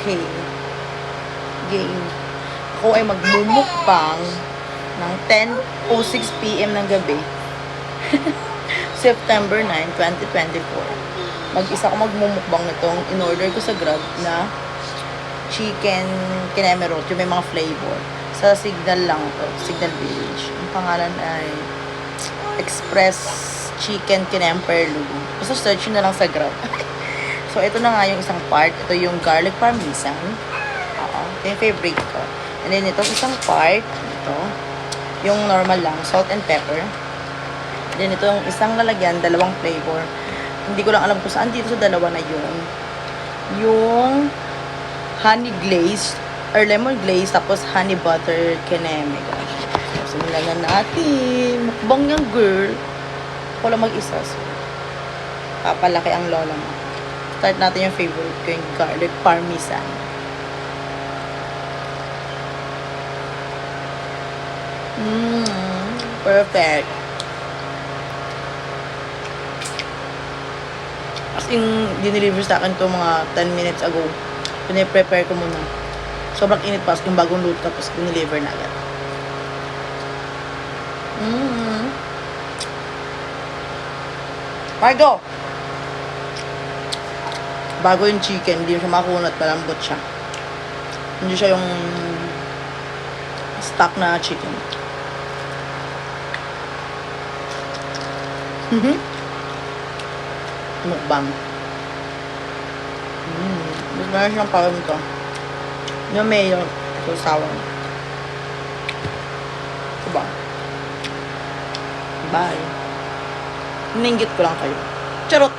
Okay. Game. Ako ay magmumukbang ng 10:06 PM ng gabi. September 9, 2024. Mag-isa ko magmumukbang nitong in-order ko sa Grab na chicken kinemerot, yung may mga flavor. Sa Signal lang to, Signal Village. Ang pangalan ay Express Chicken Kinemperlu. Basta search nyo na lang sa Grab. So, ito na nga yung isang part. Ito yung garlic parmesan. Oo. Ito yung favorite ko. And then, itong isang part. Ito. Yung normal lang. Salt and pepper. And then, ito yung isang lalagyan. Dalawang flavor. Hindi ko lang alam kung saan dito sa dalawa na yun. Yung honey glaze or lemon glaze. Tapos, honey butter kineme. So, simulan na natin. Mukbang yung girl. Ako lang mag-isa. So, papalaki ang lola mo. Start natin yung favorite ko, yung garlic parmesan. Perfect. As in, dineliver sa akin to mga 10 minutes ago. Pine-prepare ko muna. Sobrang init pa, yung bagong luto, tapos dineliver na agad. Margo! Bago yung chicken, hindi siya makunat, malambot siya. Hindi siya yung stock na chicken. Mukbang. Mas meron siyang parang ito. Yung mayo, ito sour. Diba? Bye. Ninggit ko lang kayo. Charot!